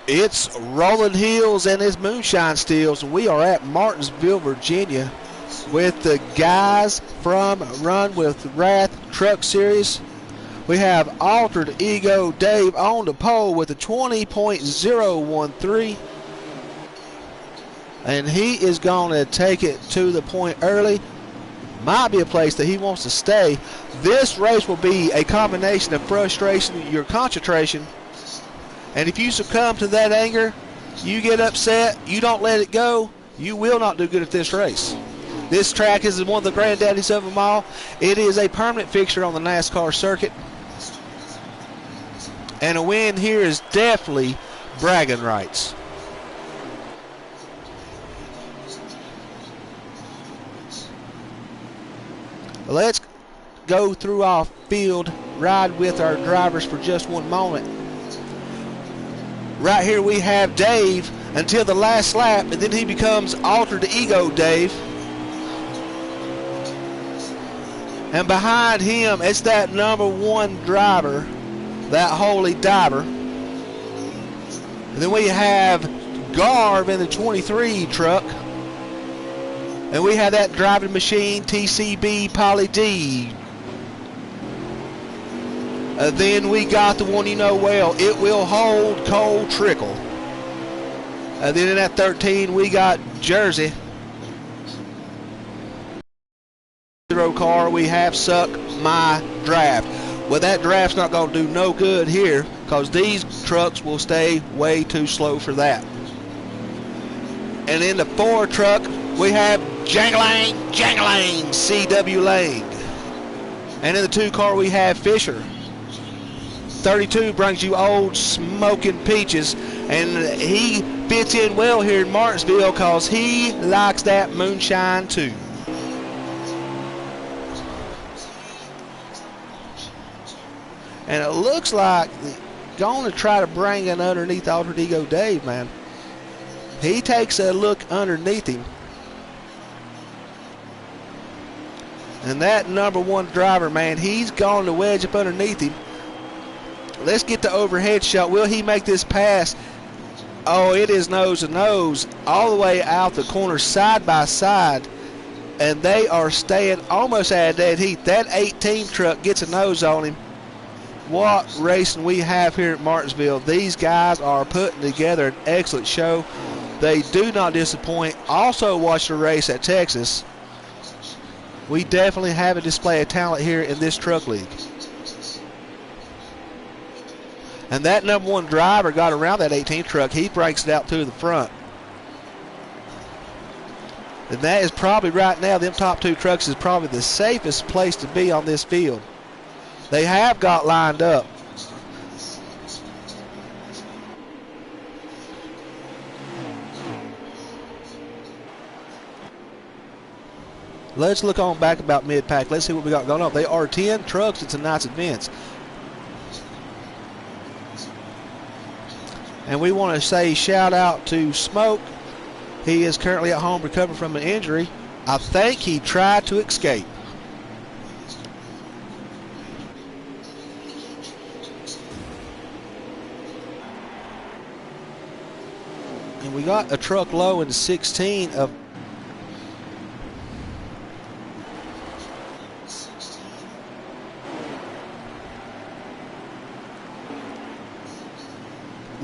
It's Rolling Hills and it's Moonshine Steels. We are at Martinsville, Virginia with the guys from Run with Wrath Truck Series. We have Altered Ego Dave on the pole with a 20.013. And he is going to take it to the point early. Might be a place that he wants to stay. This race will be a combination of frustration, your concentration, and if you succumb to that anger, you get upset, you don't let it go, you will not do good at this race. This track is one of the granddaddies of them all. It is a permanent fixture on the NASCAR circuit. And a win here is definitely bragging rights. Let's go through our field, ride with our drivers for just one moment. Right here we have Dave until the last lap, and then he becomes Altered Ego Dave. And behind him, it's that number one driver, that holy diver. And then we have Garv in the 23 truck. And we have that driving machine, TCB Polly D. Then we got the one you know well, It Will Hold Cold Trickle. Then in that 13 we got Jersey. Zero car, we have Suck My Draft. Well, that draft's not going to do no good here because these trucks will stay way too slow for that. And in the 4 truck we have Jangling, CW Lang. And in the 2 car we have Fisher. 32 brings you Old Smoking Peaches, and he fits in well here in Martinsville because he likes that moonshine too. And it looks like they're going to try to bring it underneath Altered Ego Dave, man. He takes a look underneath him. And that number one driver, man, he's going to wedge up underneath him. Let's get the overhead shot. Will he make this pass? Oh, it is nose to nose all the way out the corner, side by side. And they are staying almost at a dead heat. That 18 truck gets a nose on him. What racing we have here at Martinsville. These guys are putting together an excellent show. They do not disappoint. Also watch the race at Texas. We definitely have a display of talent here in this truck league. And that number one driver got around that 18 truck. He breaks it out to the front. And that is probably right now, them top 2 trucks is probably the safest place to be on this field. They have got lined up. Let's look on back about mid-pack. Let's see what we got going on. They are 10 trucks in tonight's events. And we want to say shout out to Smoke. He is currently at home recovering from an injury. I think he tried to escape. And we got a truck low in the 16 of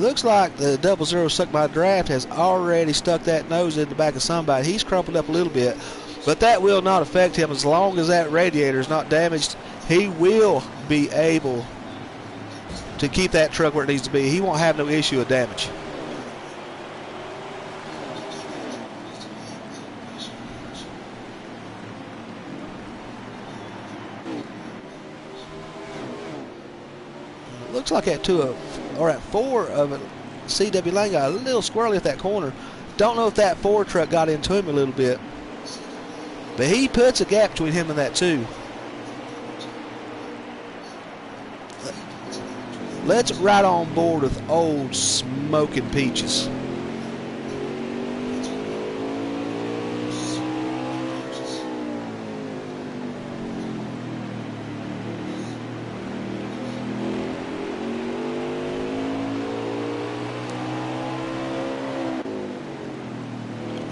looks like the 00 Suck My Draft has already stuck that nose in the back of somebody. He's crumpled up a little bit, but that will not affect him as long as that radiator is not damaged. He will be able to keep that truck where it needs to be. He won't have no issue of damage. Looks like at 4 of it, CW Lang got a little squirrely at that corner. Don't know if that 4 truck got into him a little bit. But he puts a gap between him and that 2. Let's ride on board with Old Smoking Peaches.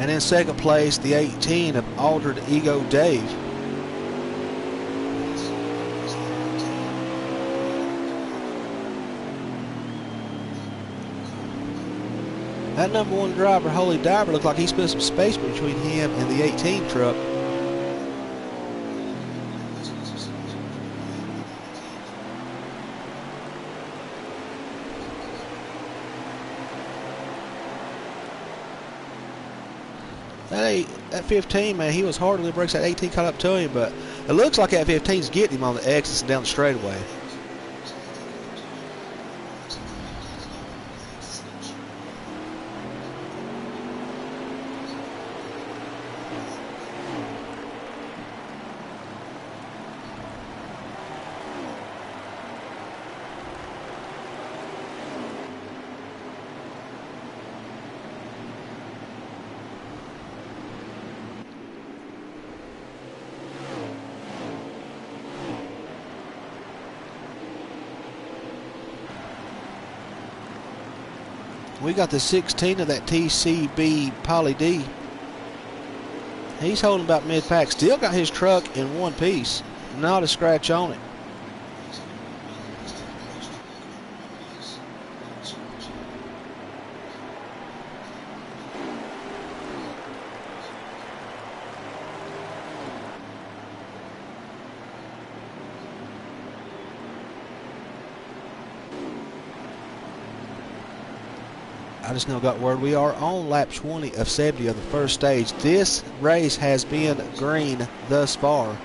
And in second place, the 18 of Altered Ego Dave. That number 1 driver, Holy Diver, looked like he split some space between him and the 18 truck. That 15, man, he was hard on the brakes. That 18 caught up to him, but it looks like that 15's getting him on the exits and down the straightaway. We got the 16 of that TCB Polly D. He's holding about mid-pack. Still got his truck in one piece. Not a scratch on it. I just now got word we are on lap 20 of 70 of the first stage. This race has been green thus far.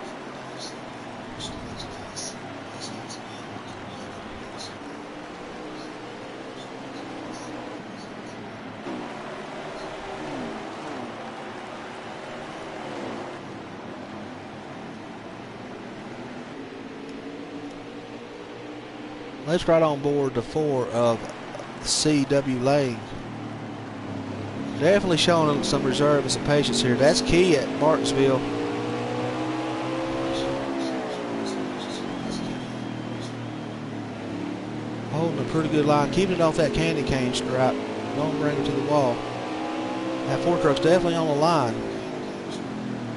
Let's ride on board the 4 of CW Lane. Definitely showing some reserve and some patience here. That's key at Martinsville. Holding a pretty good line, keeping it off that candy cane stripe. Don't bring it to the wall. That 4 truck's definitely on the line.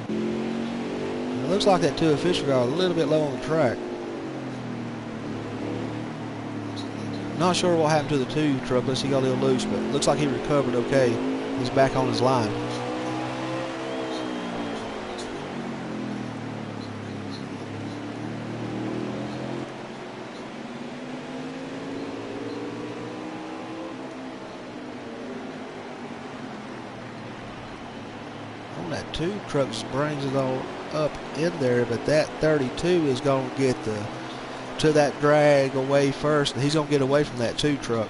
It looks like that 2 official got a little bit low on the track. Not sure what happened to the 2 truck. Let's see, he got a little loose, but it looks like he recovered okay. He's back on his line. On that 2 truck brings it all up in there, but that 32 is going to get to that drag away first, and he's going to get away from that 2 truck.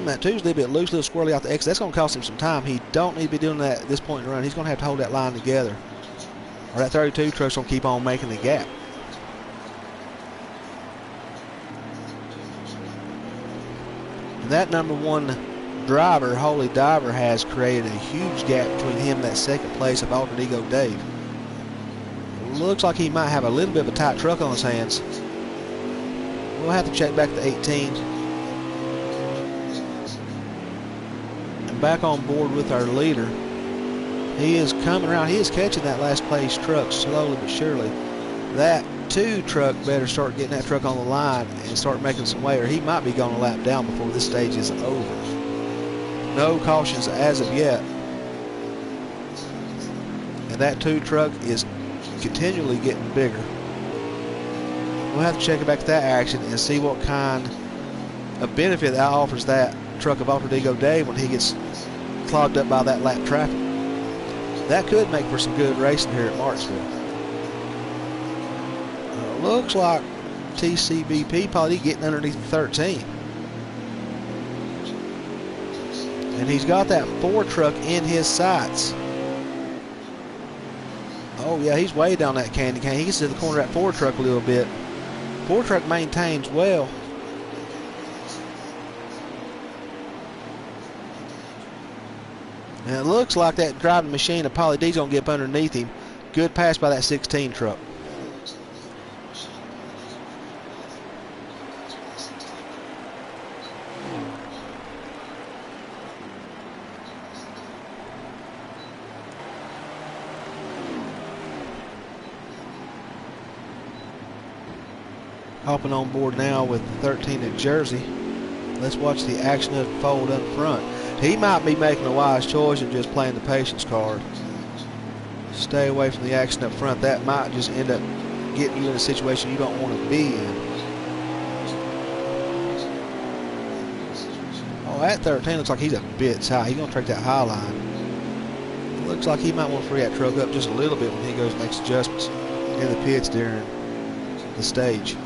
That 2's a little bit loose, a little squirrely out the exit. That's going to cost him some time. He don't need to be doing that at this point in the run. He's going to have to hold that line together, or that 32 truck's going to keep on making the gap. And that number 1 driver, Holy Diver, has created a huge gap between him and that second place of Altered Ego Dave. Looks like he might have a little bit of a tight truck on his hands. We'll have to check back the 18. Back on board with our leader. He is coming around. He is catching that last place truck slowly but surely. That 2 truck better start getting that truck on the line and start making some way, or he might be going a lap down before this stage is over. No cautions as of yet. And that 2 truck is continually getting bigger. We'll have to check it back to that action and see what kind of benefit that offers that truck of Altered Ego Dave when he gets clogged up by that lap traffic. That could make for some good racing here at Martinsville. Looks like TCBP probably getting underneath the 13. And he's got that 4 truck in his sights. Oh yeah, he's way down that candy cane. He gets to the corner of that 4 truck a little bit. 4 truck maintains well. And it looks like that driving machine of Polly D's going to get up underneath him. Good pass by that 16 truck. Hopping on board now with 13 at Jersey. Let's watch the action unfold up front. He might be making a wise choice and just playing the patience card. Stay away from the action up front. That might just end up getting you in a situation you don't want to be in. Oh, at 13, looks like he's a bit high. He's going to take that high line. Looks like he might want to free that truck up just a little bit when he goes and makes adjustments in the pits during the stage.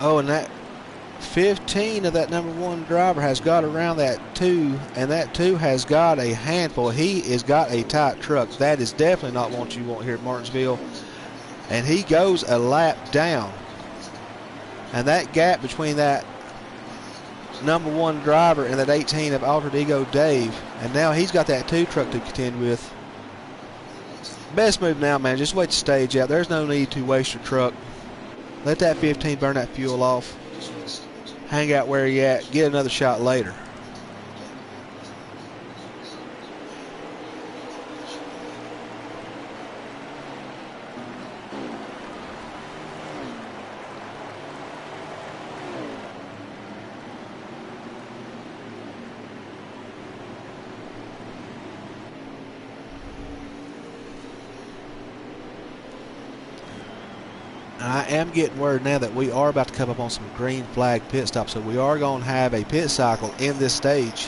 Oh, and that 15 of that number 1 driver has got around that 2, and that 2 has got a handful. He has got a tight truck. That is definitely not what you want here at Martinsville. And he goes a lap down. And that gap between that number 1 driver and that 18 of Altered Ego Dave, and now he's got that 2 truck to contend with. Best move now, man, just wait the stage out. There's no need to waste your truck. Let that 15 burn that fuel off. Hang out where you're at. Get another shot later. I am getting word now that we are about to come up on some green flag pit stops, so we are going to have a pit cycle in this stage.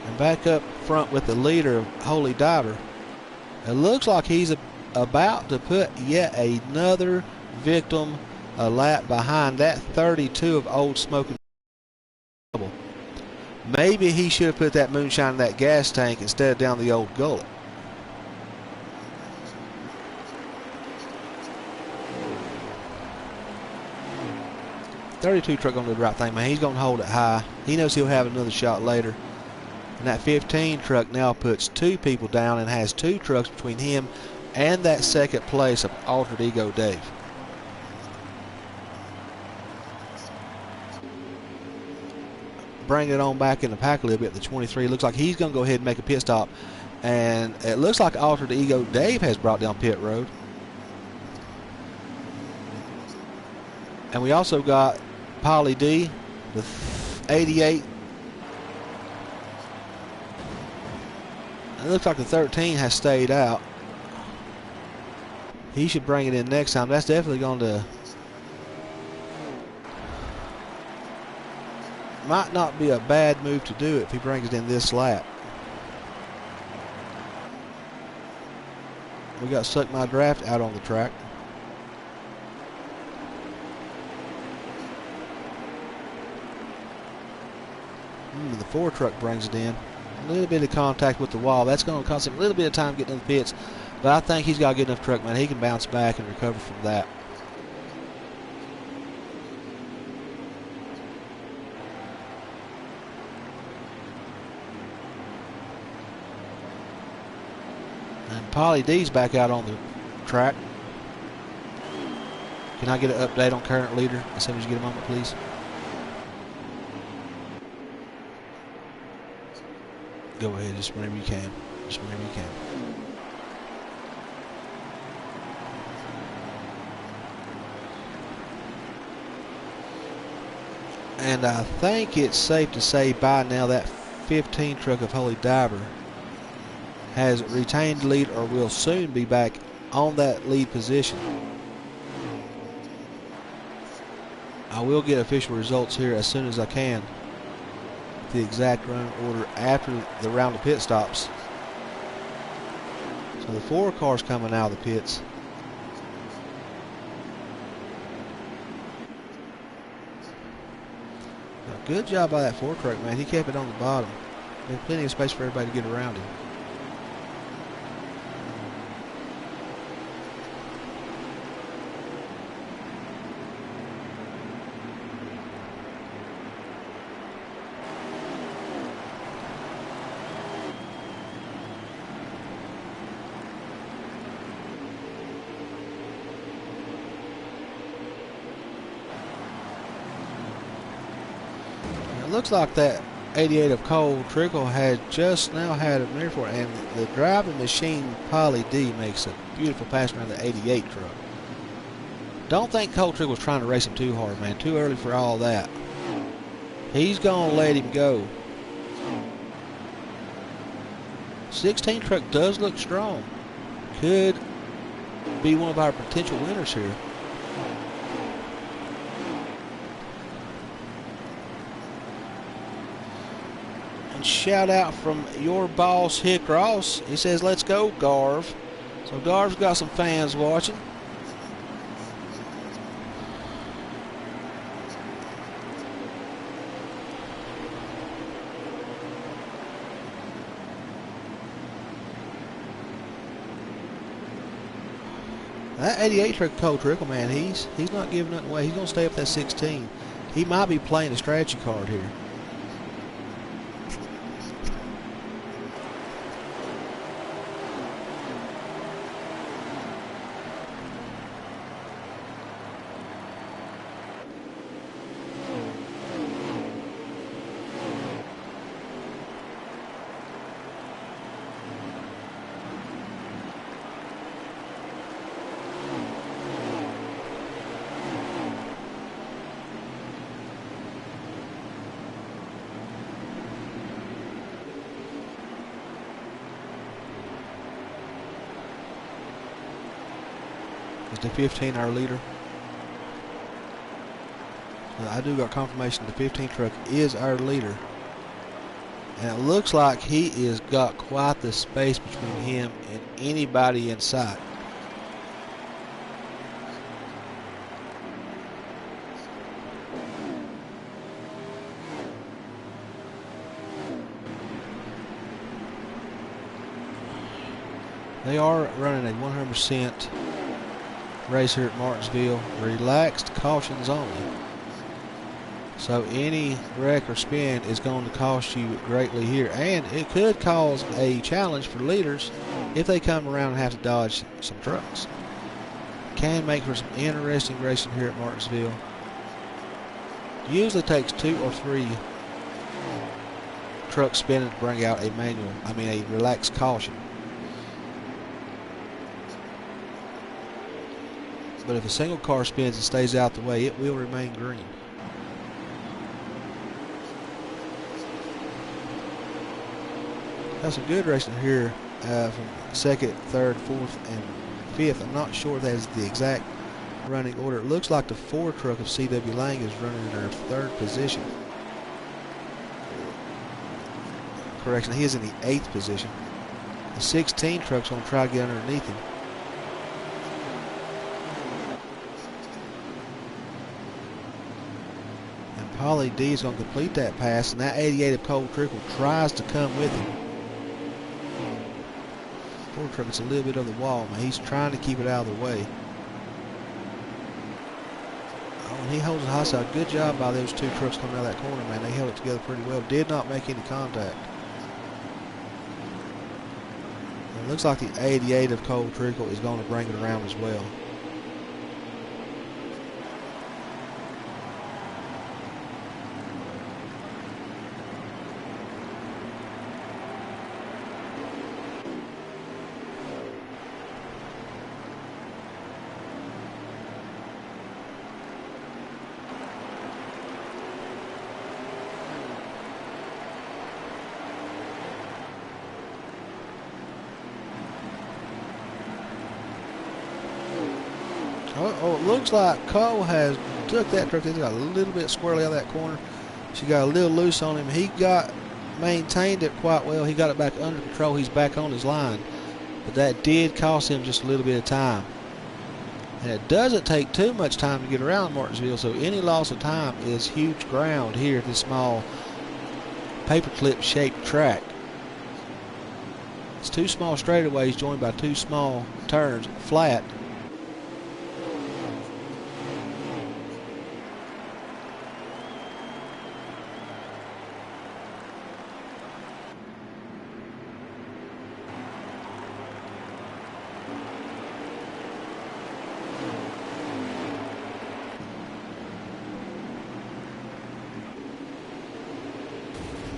And back up front with the leader of Holy Diver. It looks like he's about to put yet another victim a lap behind that 32 of Old Smoking Trouble. Maybe he should have put that moonshine in that gas tank instead of down the old gullet. .32 truck gonna do the right thing, man. He's gonna hold it high. He knows he'll have another shot later. And that 15 truck now puts 2 people down and has 2 trucks between him and that second place of Altered Ego Dave. Bring it on back in the pack a little bit. The 23 looks like he's going to go ahead and make a pit stop. And it looks like Altered Ego Dave has brought down pit road. And we also got Polly D, the 88. It looks like the 13 has stayed out. He should bring it in next time. That's definitely going to... might not be a bad move to do if he brings it in this lap. We got Suck My Draft out on the track. The 4 truck brings it in. A little bit of contact with the wall. That's going to cost him a little bit of time getting in the pits. But I think he's got a good enough truck, man. He can bounce back and recover from that. And Polly D's back out on the track. Can I get an update on current leader as soon as you get a moment, please? Go ahead, just whenever you can. Just whenever you can. And I think it's safe to say by now that 15 truck of Holy Diver has retained the lead or will soon be back on that lead position. I will get official results here as soon as I can. The exact run order after the round of pit stops. So the 4 cars coming out of the pits. Good job by that 4 truck, man. He kept it on the bottom. There's plenty of space for everybody to get around him. looks like that 88 of Cole Trickle had just now had a mirror for it, and the driving machine Polly D makes a beautiful pass around the 88 truck. Don't think Cole Trickle was trying to race him too hard, man. Too early for all that. He's going to let him go. 16 truck does look strong. Could be one of our potential winners here. And shout out from your boss, Hick Ross. He says, let's go, Garv. So Garv's got some fans watching. That 88 truck Cole Trickle, man, he's not giving nothing away. He's going to stay up that 16. He might be playing a strategy card here. Is the 15 our leader? I do got confirmation the 15 truck is our leader. And it looks like he has got quite the space between him and anybody in sight. They are running a 100% race here at Martinsville. Relaxed cautions only. So any wreck or spin is going to cost you greatly here. And it could cause a challenge for leaders if they come around and have to dodge some trucks. Can make for some interesting racing here at Martinsville. Usually takes 2 or 3 trucks spinning to bring out a relaxed caution. But if a single car spins and stays out the way, it will remain green. That's some good racing here from 2nd, 3rd, 4th, and 5th. I'm not sure that is the exact running order. It looks like the 4 truck of C.W. Lang is running in their 3rd position. Correction, he is in the 8th position. The 16 truck's going to try to get underneath him. Polly D is going to complete that pass, and that 88 of Cole Trickle tries to come with him. Poor truck, it's a little bit of the wall, man. He's trying to keep it out of the way. Oh, and he holds it high side. Good job by those 2 trucks coming out of that corner, man. They held it together pretty well. Did not make any contact. It looks like the 88 of Cole Trickle is going to bring it around as well. Oh, it looks like Cole has took that truck. He's got a little bit squirrely out of that corner. She got a little loose on him. He maintained it quite well. He got it back under control. He's back on his line. But that did cost him just a little bit of time. And it doesn't take too much time to get around Martinsville, so any loss of time is huge ground here at this small paperclip shaped track. It's 2 small straightaways joined by 2 small turns, flat.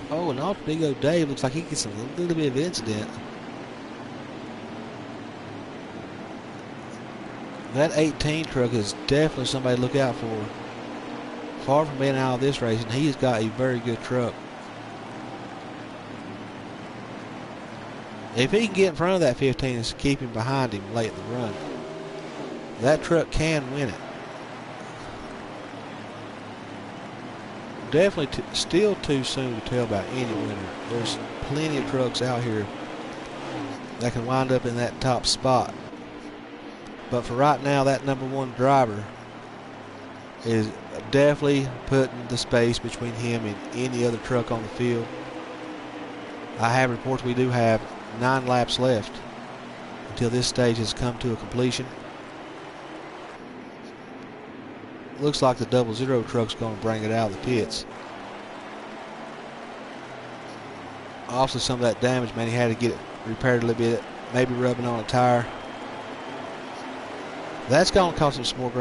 Oh, and Alter Ego Dave looks like he gets a little bit of incident. That 18 truck is definitely somebody to look out for. Far from being out of this race, and he's got a very good truck. If he can get in front of that 15 and keep him behind him late in the run, that truck can win it. Definitely still too soon to tell about any winner. There's plenty of trucks out here that can wind up in that top spot. But for right now, that number one driver is definitely putting the space between him and any other truck on the field. I have reports we do have 9 laps left until this stage has come to a completion. Looks like the 00 truck's going to bring it out of the pits. Also, some of that damage, man, he had to get it repaired a little bit, maybe rubbing on a tire. That's going to cost him some more ground.